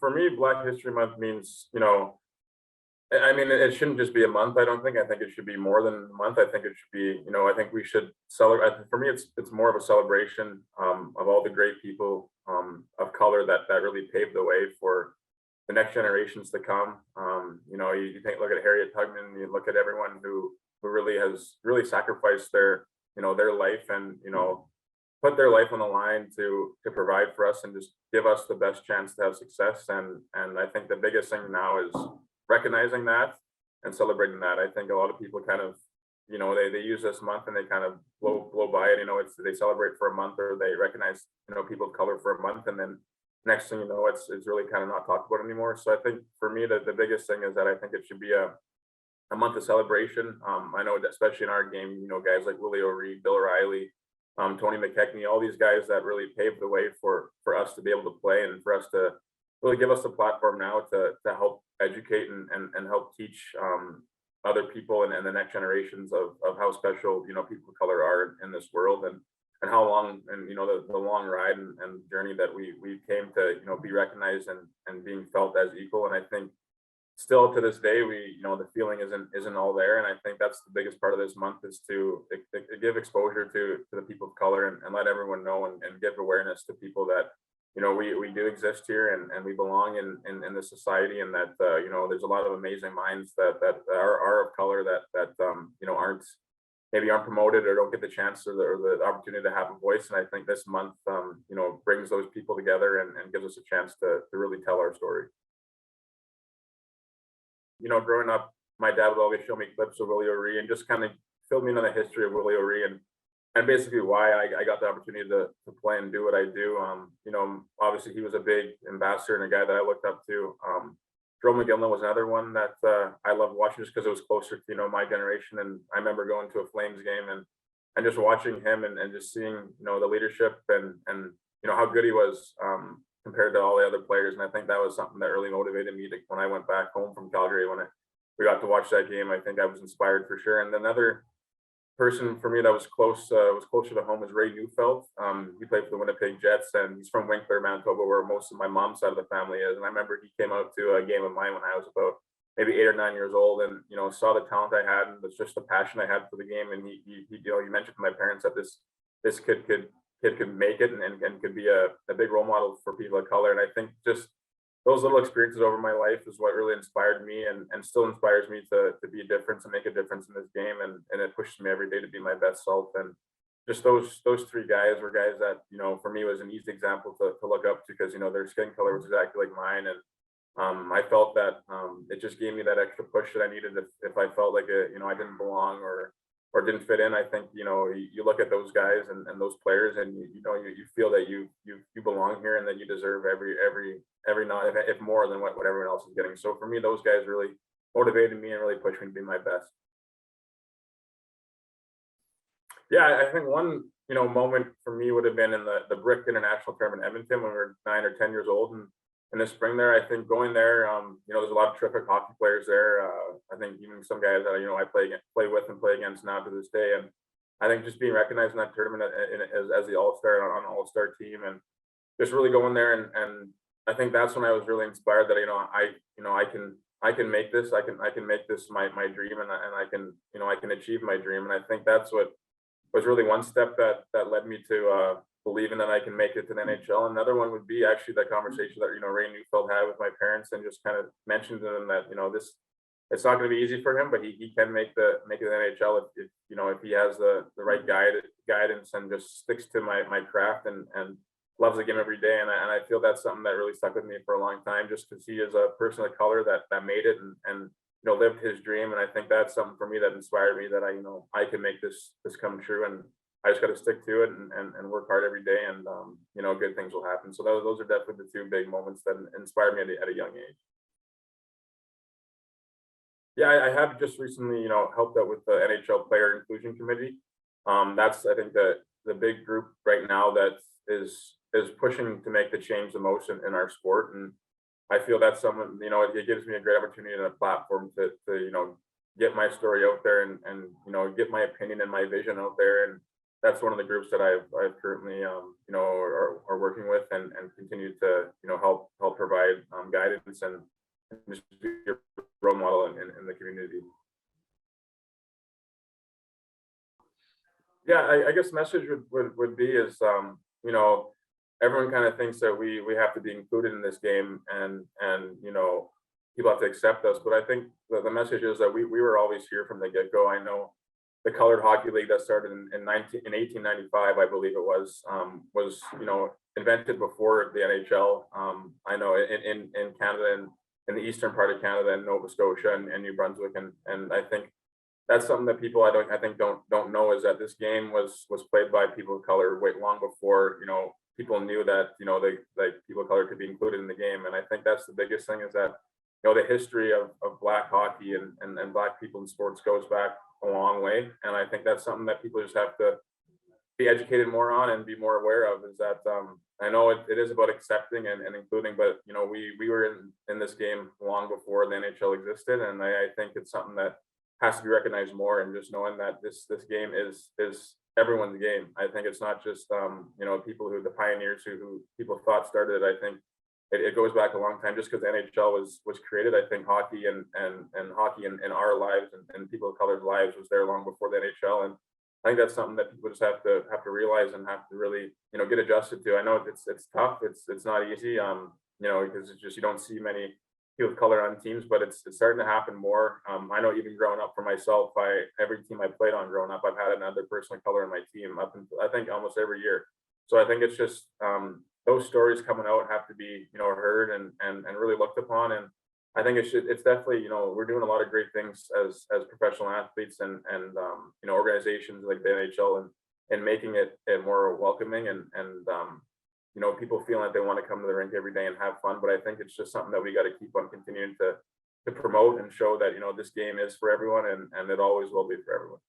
for me, Black History Month means, I mean, it shouldn't just be a month. I don't think. I think it should be more than a month. I think it should be, I think we should celebrate. For me, it's more of a celebration of all the great people of color that really paved the way for the next generations to come. You think, look at Harriet Tubman, you look at everyone who really has really sacrificed their life and put their life on the line to provide for us and just give us the best chance to have success. And I think the biggest thing now is recognizing that and celebrating that. I think a lot of people kind of, they use this month and they kind of blow by it. They celebrate for a month or they recognize, people of color for a month, and then next thing you know, it's really kind of not talked about anymore. So I think for me, the biggest thing is that I think it should be a month of celebration. I know that especially in our game, guys like Willie O'Ree, Bill O'Reilly, Tony McKechnie, all these guys that really paved the way for us to be able to play and for us to really give us the platform now to help educate and help teach other people and the next generations of how special people of color are in this world, and how long and the long ride and journey that we came to be recognized and being felt as equal. And I think still to this day the feeling isn't all there, and I think that's the biggest part of this month is to give exposure to the people of color and let everyone know and give awareness to people that we do exist here and we belong in this society, and that there's a lot of amazing minds that are of color that aren't promoted or don't get the chance or the opportunity to have a voice. And I think this month brings those people together and gives us a chance to really tell our story. Growing up, my dad would always show me clips of Willie O'Ree and just kind of filled me in on the history of Willie O'Ree and basically why I got the opportunity to play and do what I do. Obviously he was a big ambassador and a guy that I looked up to. Joe McGillna was another one that I loved watching just because it was closer to my generation. And I remember going to a Flames game and just watching him and just seeing the leadership and how good he was compared to all the other players. And I think that was something that really motivated me when I went back home from Calgary. We got to watch that game, I think I was inspired for sure. And another person for me that was closer to home was Ray Neufeld. He played for the Winnipeg Jets, and he's from Winkler, Manitoba, where most of my mom's side of the family is. And I remember he came out to a game of mine when I was about maybe 8 or 9 years old, and saw the talent I had and just the passion I had for the game. And he mentioned to my parents that this kid could make it and could be a big role model for people of color. And I think just those little experiences over my life is what really inspired me and still inspires me to be a difference and make a difference in this game. And it pushes me every day to be my best self. And just those three guys were guys that, for me was an easy example to look up to because, their skin color was exactly like mine. And I felt that it just gave me that extra push that I needed if I felt like I didn't belong or didn't fit in. I think, you look at those guys and those players and you feel that you belong here and that you deserve every not if more than what everyone else is getting. So for me, those guys really motivated me and really pushed me to be my best. Yeah, I think one moment for me would have been in the Brick International Tournament in Edmonton when we were 9 or 10 years old, and in the spring there, I think going there, there's a lot of terrific hockey players there. I think even some guys that I play with and play against now to this day, and I think just being recognized in that tournament as the All-Star on an All-Star team, and just really going there and I think that's when I was really inspired that I can make this. I can make this my dream, and I can achieve my dream. And I think that's what was really one step that led me to believing that I can make it to the NHL. Another one would be actually that conversation that Ray Neufeld had with my parents, and just kind of mentioned to them that it's not going to be easy for him, but he can make it to the NHL if he has the right guidance and just sticks to my craft and loves the game every day. And I feel that's something that really stuck with me for a long time, just because he is a person of color that made it and lived his dream. And I think that's something for me that inspired me that I can make this come true, and I just got to stick to it and work hard every day, and good things will happen. So those are definitely the two big moments that inspired me at a young age. Yeah, I have just recently helped out with the NHL Player Inclusion Committee. That's I think the big group right now that is pushing to make the change the most in our sport. And I feel that's someone, it gives me a great opportunity and a platform to get my story out there and get my opinion and my vision out there. And that's one of the groups that I've currently, are working with, and continue to, help provide guidance, and just be a role model in the community. Yeah, I guess message would be is, everyone kind of thinks that we have to be included in this game, and people have to accept us. But I think the message is that we were always here from the get-go. I know the colored hockey league that started in 1895, I believe it was invented before the NHL. I know in Canada, and in the eastern part of Canada, and Nova Scotia, and New Brunswick, and I think that's something that people I think don't know, is that this game was played by people of color way long before people knew that people of color could be included in the game. And I think that's the biggest thing, is that the history of Black hockey and Black people in sports goes back a long way. And I think that's something that people just have to be educated more on and be more aware of, is that I know it is about accepting and including, but we were in this game long before the NHL existed. And I think it's something that has to be recognized more, and just knowing that this game is everyone's game. I think it's not just people the pioneers who people thought started it. I think it goes back a long time. Just because the NHL was created, I think hockey and hockey in our lives, and people of color's lives, was there long before the NHL. And I think that's something that people just have to realize, and have to really get adjusted to. I know it's tough. It's not easy. Because it's just, you don't see many people of color on teams, but it's starting to happen more. I know, even growing up for myself, every team I played on growing up, I've had another person of color in my team up until, I think, almost every year. So I think it's just those stories coming out have to be heard and really looked upon. And I think it's definitely, we're doing a lot of great things as professional athletes, and organizations like the NHL, and making it more welcoming, and people feeling that they want to come to the rink every day and have fun. But I think it's just something that we got to keep on continuing to promote, and show that this game is for everyone, and it always will be for everyone.